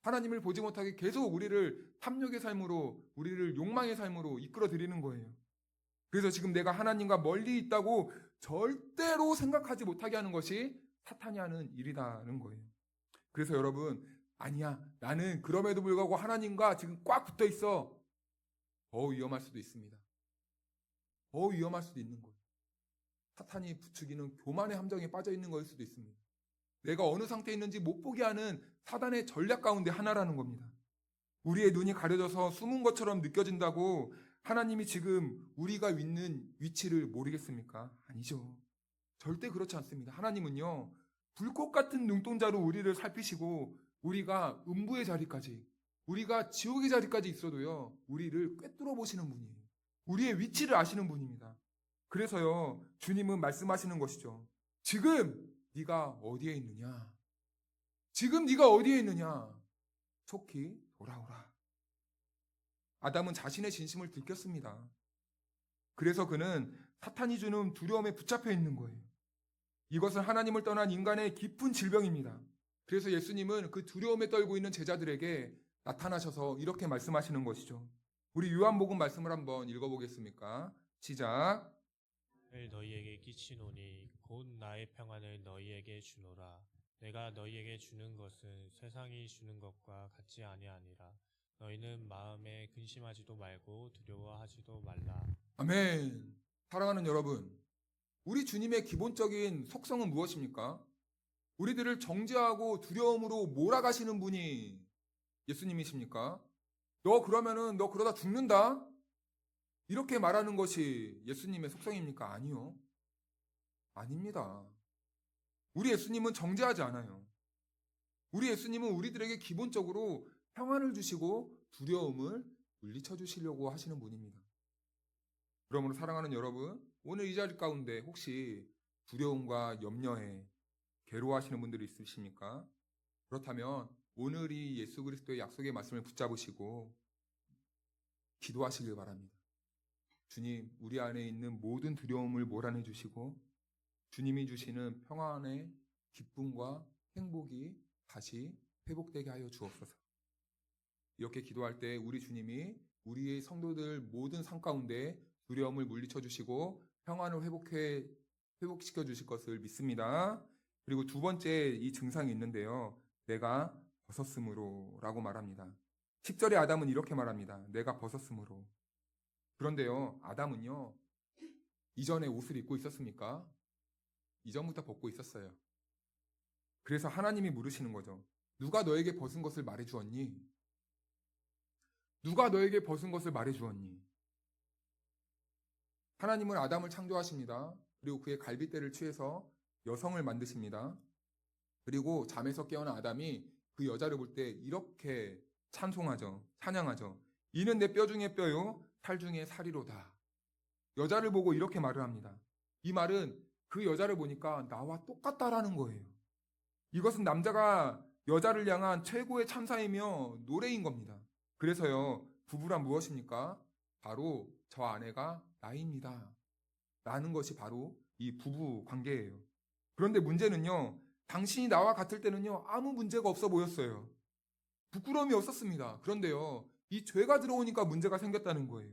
하나님을 보지 못하게 계속 우리를 탐욕의 삶으로, 우리를 욕망의 삶으로 이끌어 드리는 거예요. 그래서 지금 내가 하나님과 멀리 있다고 절대로 생각하지 못하게 하는 것이 사탄이 하는 일이라는 거예요. 그래서 여러분, 아니야, 나는 그럼에도 불구하고 하나님과 지금 꽉 붙어 있어. 더 위험할 수도 있습니다. 더 위험할 수도 있는 거예요. 사탄이 부추기는 교만의 함정에 빠져 있는 거일 수도 있습니다. 내가 어느 상태에 있는지 못 보게 하는 사단의 전략 가운데 하나라는 겁니다. 우리의 눈이 가려져서 숨은 것처럼 느껴진다고 하나님이 지금 우리가 있는 위치를 모르겠습니까? 아니죠. 절대 그렇지 않습니다. 하나님은요, 불꽃 같은 눈동자로 우리를 살피시고 우리가 음부의 자리까지, 우리가 지옥의 자리까지 있어도요, 우리를 꿰뚫어 보시는 분이에요. 우리의 위치를 아시는 분입니다. 그래서요, 주님은 말씀하시는 것이죠. 지금 네가 어디에 있느냐? 지금 네가 어디에 있느냐? 속히 돌아오라. 아담은 자신의 진심을 들켰습니다. 그래서 그는 사탄이 주는 두려움에 붙잡혀 있는 거예요. 이것은 하나님을 떠난 인간의 깊은 질병입니다. 그래서 예수님은 그 두려움에 떨고 있는 제자들에게 나타나셔서 이렇게 말씀하시는 것이죠. 우리 요한복음 말씀을 한번 읽어보겠습니까? 시작. 을 너희에게 끼치노니 곧 나의 평안을 너희에게 주노라. 내가 너희에게 주는 것은 세상이 주는 것과 같지 아니하니라. 너희는 마음에 근심하지도 말고 두려워하지도 말라. 아멘. 사랑하는 여러분, 우리 주님의 기본적인 속성은 무엇입니까? 우리들을 정죄하고 두려움으로 몰아가시는 분이 예수님이십니까? 너 그러다 죽는다? 이렇게 말하는 것이 예수님의 속성입니까? 아니요. 아닙니다. 우리 예수님은 정죄하지 않아요. 우리 예수님은 우리들에게 기본적으로 평안을 주시고 두려움을 물리쳐 주시려고 하시는 분입니다. 그러므로 사랑하는 여러분, 오늘 이 자리 가운데 혹시 두려움과 염려에 괴로워하시는 분들이 있으십니까? 그렇다면 오늘이 예수 그리스도의 약속의 말씀을 붙잡으시고 기도하시길 바랍니다. 주님, 우리 안에 있는 모든 두려움을 몰아내 주시고 주님이 주시는 평안의 기쁨과 행복이 다시 회복되게 하여 주옵소서. 이렇게 기도할 때 우리 주님이 우리의 성도들 모든 삶 가운데 두려움을 물리쳐 주시고 평안을 회복시켜 주실 것을 믿습니다. 그리고 두 번째 이 증상이 있는데요. 내가 벗었으므로 라고 말합니다. 10절에 아담은 이렇게 말합니다. 내가 벗었으므로. 그런데요, 아담은요, 이전에 옷을 입고 있었습니까? 이전부터 벗고 있었어요. 그래서 하나님이 물으시는 거죠. 누가 너에게 벗은 것을 말해주었니? 누가 너에게 벗은 것을 말해주었니? 하나님은 아담을 창조하십니다. 그리고 그의 갈빗대를 취해서 여성을 만드십니다. 그리고 잠에서 깨어난 아담이 그 여자를 볼 때 이렇게 찬송하죠. 찬양하죠. 이는 내 뼈 중에 뼈요, 살 중에 살이로다. 여자를 보고 이렇게 말을 합니다. 이 말은 그 여자를 보니까 나와 똑같다라는 거예요. 이것은 남자가 여자를 향한 최고의 참사이며 노래인 겁니다. 그래서요, 부부란 무엇입니까? 바로 저 아내가 나입니다. 라는 것이 바로 이 부부 관계예요. 그런데 문제는요, 당신이 나와 같을 때는요, 아무 문제가 없어 보였어요. 부끄러움이 없었습니다. 그런데요, 이 죄가 들어오니까 문제가 생겼다는 거예요.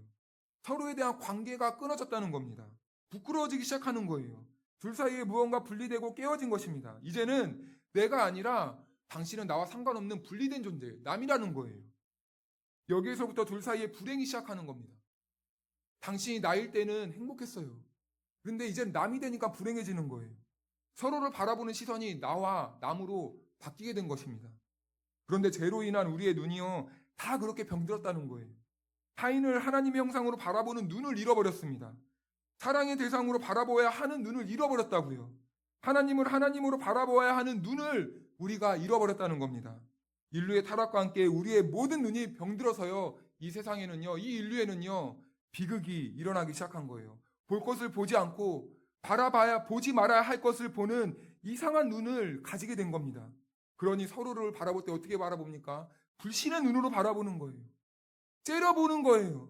서로에 대한 관계가 끊어졌다는 겁니다. 부끄러워지기 시작하는 거예요. 둘 사이에 무언가 분리되고 깨어진 것입니다. 이제는 내가 아니라 당신은 나와 상관없는 분리된 존재, 남이라는 거예요. 여기에서부터 둘 사이에 불행이 시작하는 겁니다. 당신이 나일 때는 행복했어요. 그런데 이제는 남이 되니까 불행해지는 거예요. 서로를 바라보는 시선이 나와 남으로 바뀌게 된 것입니다. 그런데 죄로 인한 우리의 눈이요, 다 그렇게 병들었다는 거예요. 타인을 하나님의 형상으로 바라보는 눈을 잃어버렸습니다. 사랑의 대상으로 바라보아야 하는 눈을 잃어버렸다고요. 하나님을 하나님으로 바라보아야 하는 눈을 우리가 잃어버렸다는 겁니다. 인류의 타락과 함께 우리의 모든 눈이 병들어서요, 이 세상에는요, 이 인류에는요, 비극이 일어나기 시작한 거예요. 볼 것을 보지 않고 보지 말아야 할 것을 보는 이상한 눈을 가지게 된 겁니다. 그러니 서로를 바라볼 때 어떻게 바라봅니까? 불신의 눈으로 바라보는 거예요. 째려보는 거예요.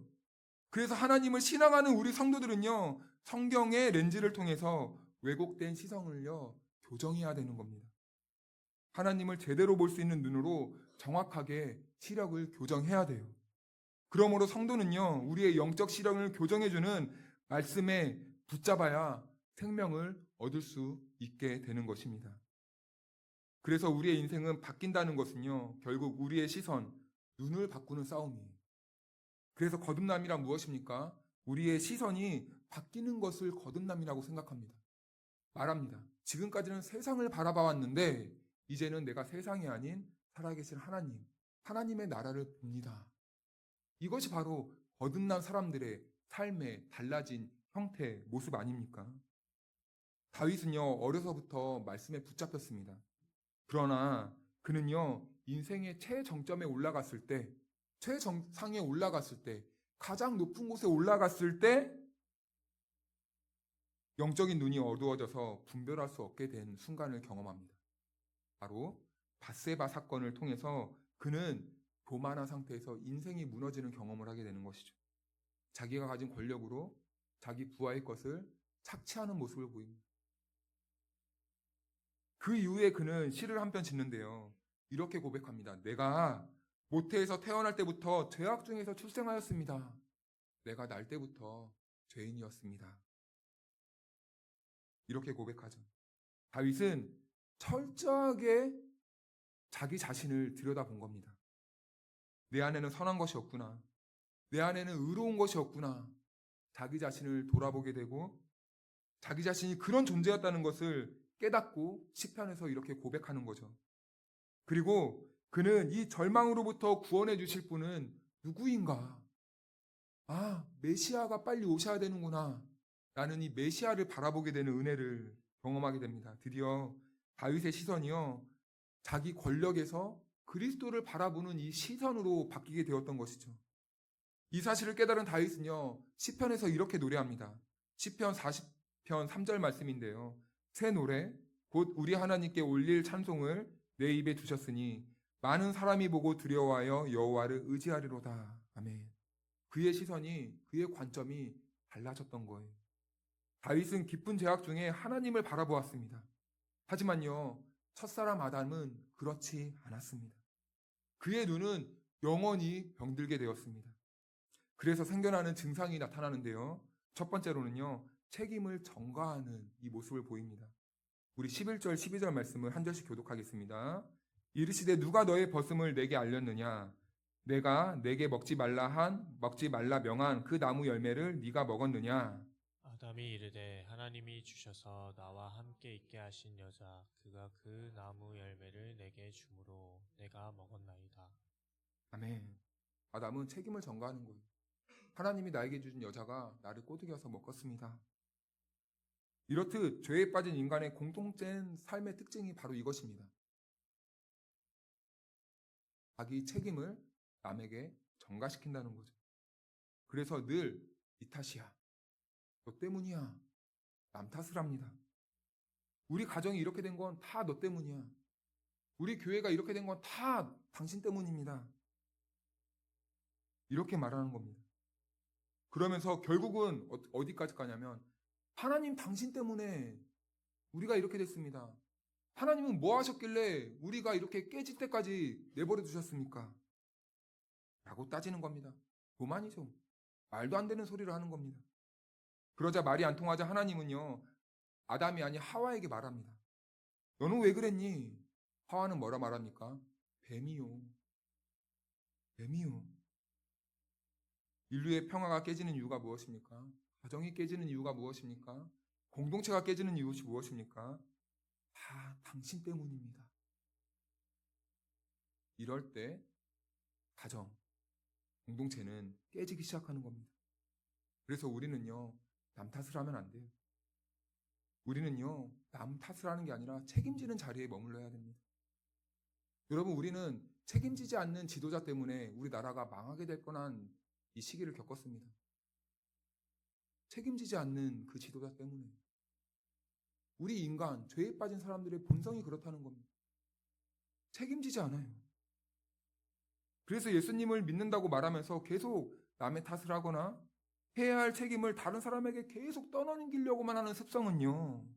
그래서 하나님을 신앙하는 우리 성도들은요, 성경의 렌즈를 통해서 왜곡된 시선을요, 교정해야 되는 겁니다. 하나님을 제대로 볼 수 있는 눈으로 정확하게 시력을 교정해야 돼요. 그러므로 성도는요, 우리의 영적 시력을 교정해주는 말씀에 붙잡아야 생명을 얻을 수 있게 되는 것입니다. 그래서 우리의 인생은 바뀐다는 것은요, 결국 우리의 시선, 눈을 바꾸는 싸움이에요. 그래서 거듭남이란 무엇입니까? 우리의 시선이 바뀌는 것을 거듭남이라고 생각합니다. 말합니다. 지금까지는 세상을 바라봐 왔는데 이제는 내가 세상이 아닌 살아계신 하나님의 나라를 봅니다. 이것이 바로 거듭난 사람들의 삶의 달라진 형태, 모습 아닙니까? 다윗은요, 어려서부터 말씀에 붙잡혔습니다. 그러나 그는요, 인생의 최정점에 올라갔을 때, 최정상에 올라갔을 때, 가장 높은 곳에 올라갔을 때 영적인 눈이 어두워져서 분별할 수 없게 된 순간을 경험합니다. 바로 밧세바 사건을 통해서 그는 교만한 상태에서 인생이 무너지는 경험을 하게 되는 것이죠. 자기가 가진 권력으로 자기 부하의 것을 착취하는 모습을 보입니다. 그 이후에 그는 시를 한 편 짓는데요. 이렇게 고백합니다. 내가 모태에서 태어날 때부터 죄악 중에서 출생하였습니다. 내가 날 때부터 죄인이었습니다. 이렇게 고백하죠. 다윗은 철저하게 자기 자신을 들여다본 겁니다. 내 안에는 선한 것이 없구나. 내 안에는 의로운 것이 없구나. 자기 자신을 돌아보게 되고 자기 자신이 그런 존재였다는 것을 깨닫고 시편에서 이렇게 고백하는 거죠. 그리고 그는 이 절망으로부터 구원해 주실 분은 누구인가? 아, 메시아가 빨리 오셔야 되는구나. 나는 이 메시아를 바라보게 되는 은혜를 경험하게 됩니다. 드디어 다윗의 시선이요, 자기 권력에서 그리스도를 바라보는 이 시선으로 바뀌게 되었던 것이죠. 이 사실을 깨달은 다윗은요, 시편에서 이렇게 노래합니다. 시편 40편 3절 말씀인데요. 새 노래, 곧 우리 하나님께 올릴 찬송을 내 입에 두셨으니 많은 사람이 보고 두려워하여 여호와를 의지하리로다. 아멘. 그의 시선이, 그의 관점이 달라졌던 거예요. 다윗은 깊은 죄악 중에 하나님을 바라보았습니다. 하지만요, 첫사람 아담은 그렇지 않았습니다. 그의 눈은 영원히 병들게 되었습니다. 그래서 생겨나는 증상이 나타나는데요. 첫 번째로는요, 책임을 전가하는 이 모습을 보입니다. 우리 11절, 12절 말씀을 한 절씩 교독하겠습니다. 이르시되 누가 너의 벗음을 내게 알렸느냐? 내가 내게 먹지 말라 명한 그 나무 열매를 네가 먹었느냐? 아담이 이르되 하나님이 주셔서 나와 함께 있게 하신 여자 그가 그 나무 열매를 내게 주므로 내가 먹었나이다. 아멘. 아담은 책임을 전가하는 거예요. 하나님이 나에게 주신 여자가 나를 꼬드겨서 먹었습니다. 이렇듯 죄에 빠진 인간의 공통된 삶의 특징이 바로 이것입니다. 자기 책임을 남에게 전가시킨다는 거죠. 그래서 늘 이 탓이야. 너 때문이야. 남 탓을 합니다. 우리 가정이 이렇게 된 건 다 너 때문이야. 우리 교회가 이렇게 된 건 다 당신 때문입니다. 이렇게 말하는 겁니다. 그러면서 결국은 어디까지 가냐면 하나님 당신 때문에 우리가 이렇게 됐습니다. 하나님은 뭐 하셨길래 우리가 이렇게 깨질 때까지 내버려 두셨습니까? 라고 따지는 겁니다. 교만이죠. 말도 안 되는 소리를 하는 겁니다. 그러자 말이 안 통하자 하나님은요, 아담이 아닌 하와에게 말합니다. 너는 왜 그랬니? 하와는 뭐라 말합니까? 뱀이요. 뱀이요. 인류의 평화가 깨지는 이유가 무엇입니까? 가정이 깨지는 이유가 무엇입니까? 공동체가 깨지는 이유가 무엇입니까? 다 당신 때문입니다. 이럴 때 가정, 공동체는 깨지기 시작하는 겁니다. 그래서 우리는요, 남 탓을 하면 안 돼요. 우리는요, 남 탓을 하는 게 아니라 책임지는 자리에 머물러야 됩니다. 여러분, 우리는 책임지지 않는 지도자 때문에 우리 나라가 망하게 될 뻔한 이 시기를 겪었습니다. 책임지지 않는 그 지도자 때문에. 우리 인간, 죄에 빠진 사람들의 본성이 그렇다는 겁니다. 책임지지 않아요. 그래서 예수님을 믿는다고 말하면서 계속 남의 탓을 하거나 해야 할 책임을 다른 사람에게 계속 떠넘기려고만 하는 습성은요,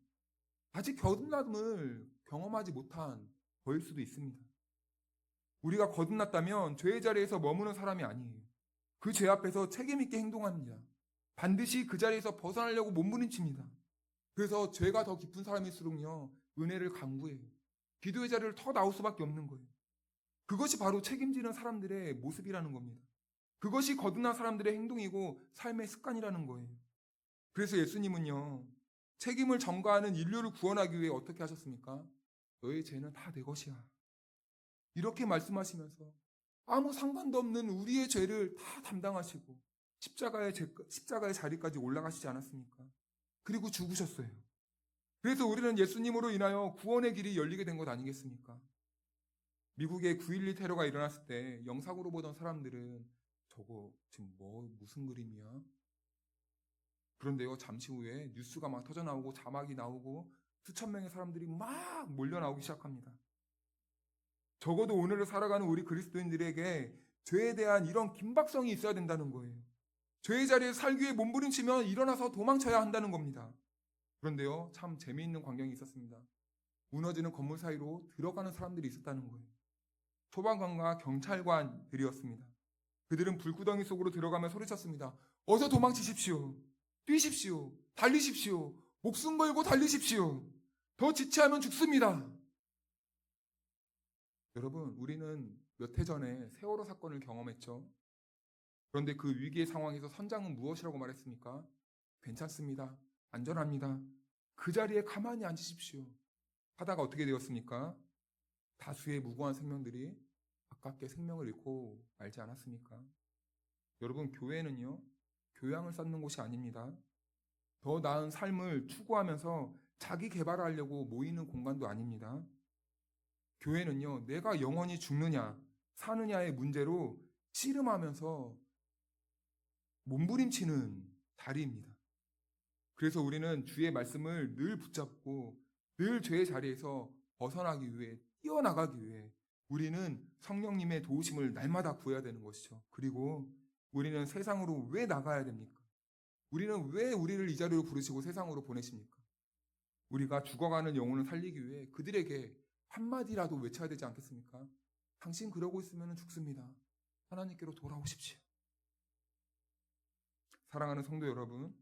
아직 거듭남을 경험하지 못한 거일 수도 있습니다. 우리가 거듭났다면 죄의 자리에서 머무는 사람이 아니에요. 그 죄 앞에서 책임있게 행동합니다. 반드시 그 자리에서 벗어나려고 몸부림칩니다. 그래서 죄가 더 깊은 사람일수록요, 은혜를 강구해요. 기도의 자리를 더 나올 수밖에 없는 거예요. 그것이 바로 책임지는 사람들의 모습이라는 겁니다. 그것이 거듭난 사람들의 행동이고 삶의 습관이라는 거예요. 그래서 예수님은요, 책임을 전가하는 인류를 구원하기 위해 어떻게 하셨습니까? 너의 죄는 다 내 것이야. 이렇게 말씀하시면서 아무 상관도 없는 우리의 죄를 다 담당하시고 십자가의 자리까지 올라가시지 않았습니까? 그리고 죽으셨어요. 그래서 우리는 예수님으로 인하여 구원의 길이 열리게 된 것 아니겠습니까? 미국의 9.11 테러가 일어났을 때 영상으로 보던 사람들은 저거 지금 무슨 그림이야? 그런데요, 잠시 후에 뉴스가 막 터져나오고 자막이 나오고 수천 명의 사람들이 막 몰려 나오기 시작합니다. 적어도 오늘을 살아가는 우리 그리스도인들에게 죄에 대한 이런 긴박성이 있어야 된다는 거예요. 죄의 자리에 살기 위해 몸부림치면 일어나서 도망쳐야 한다는 겁니다. 그런데요, 참 재미있는 광경이 있었습니다. 무너지는 건물 사이로 들어가는 사람들이 있었다는 거예요. 소방관과 경찰관들이었습니다. 그들은 불구덩이 속으로 들어가며 소리쳤습니다. 어서 도망치십시오. 뛰십시오. 달리십시오. 목숨 걸고 달리십시오. 더 지체하면 죽습니다. 여러분, 우리는 몇 해 전에 세월호 사건을 경험했죠. 그런데 그 위기의 상황에서 선장은 무엇이라고 말했습니까? 괜찮습니다. 안전합니다. 그 자리에 가만히 앉으십시오. 하다가 어떻게 되었습니까? 다수의 무고한 생명들이 아깝게 생명을 잃고 말지 않았습니까? 여러분, 교회는요, 교양을 쌓는 곳이 아닙니다. 더 나은 삶을 추구하면서 자기 개발하려고 모이는 공간도 아닙니다. 교회는요, 내가 영원히 죽느냐, 사느냐의 문제로 씨름하면서 몸부림치는 자리입니다. 그래서 우리는 주의 말씀을 늘 붙잡고 늘 죄의 자리에서 벗어나기 위해, 뛰어나가기 위해 우리는 성령님의 도우심을 날마다 구해야 되는 것이죠. 그리고 우리는 세상으로 왜 나가야 됩니까? 우리는 왜 우리를 이 자리로 부르시고 세상으로 보내십니까? 우리가 죽어가는 영혼을 살리기 위해 그들에게 한마디라도 외쳐야 되지 않겠습니까? 당신 그러고 있으면 죽습니다. 하나님께로 돌아오십시오. 사랑하는 성도 여러분,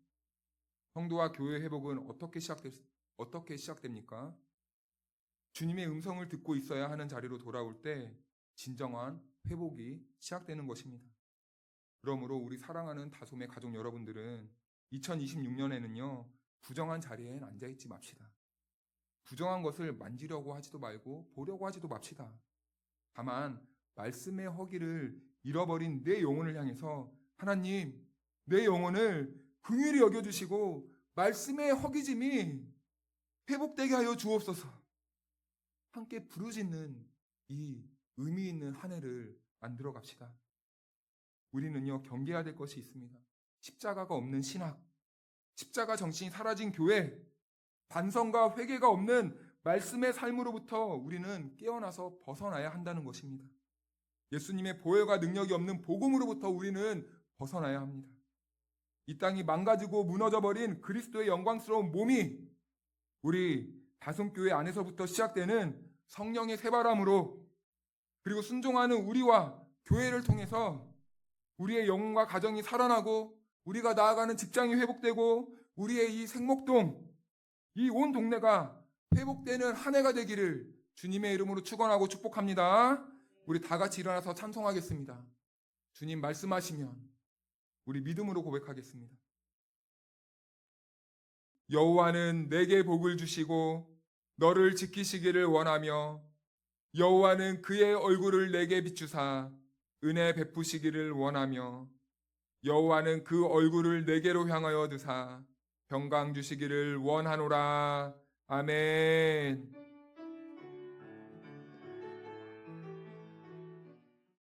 성도와 교회 회복은 어떻게 시작됩니까? 주님의 음성을 듣고 있어야 하는 자리로 돌아올 때 진정한 회복이 시작되는 것입니다. 그러므로 우리 사랑하는 다솜의 가족 여러분들은 2026년에는요, 부정한 자리에 앉아있지 맙시다. 부정한 것을 만지려고 하지도 말고 보려고 하지도 맙시다. 다만 말씀의 허기를 잃어버린 내 영혼을 향해서 하나님, 내 영혼을 긍휼히 여겨주시고 말씀의 허기짐이 회복되게 하여 주옵소서. 함께 부르짖는 이 의미 있는 한 해를 만들어 갑시다. 우리는요, 경계해야 될 것이 있습니다. 십자가가 없는 신학, 십자가 정신이 사라진 교회, 반성과 회개가 없는 말씀의 삶으로부터 우리는 깨어나서 벗어나야 한다는 것입니다. 예수님의 보혈과 능력이 없는 복음으로부터 우리는 벗어나야 합니다. 이 땅이 망가지고 무너져버린 그리스도의 영광스러운 몸이 우리 다솜교회 안에서부터 시작되는 성령의 새바람으로, 그리고 순종하는 우리와 교회를 통해서 우리의 영혼과 가정이 살아나고 우리가 나아가는 직장이 회복되고 우리의 이 생목동, 이 온 동네가 회복되는 한 해가 되기를 주님의 이름으로 축원하고 축복합니다. 우리 다 같이 일어나서 찬송하겠습니다. 주님 말씀하시면 우리 믿음으로 고백하겠습니다. 여호와는 내게 복을 주시고 너를 지키시기를 원하며 여호와는 그의 얼굴을 내게 비추사 은혜 베푸시기를 원하며 여호와는 그 얼굴을 내게로 향하여 드사 평강 주시기를 원하노라. 아멘.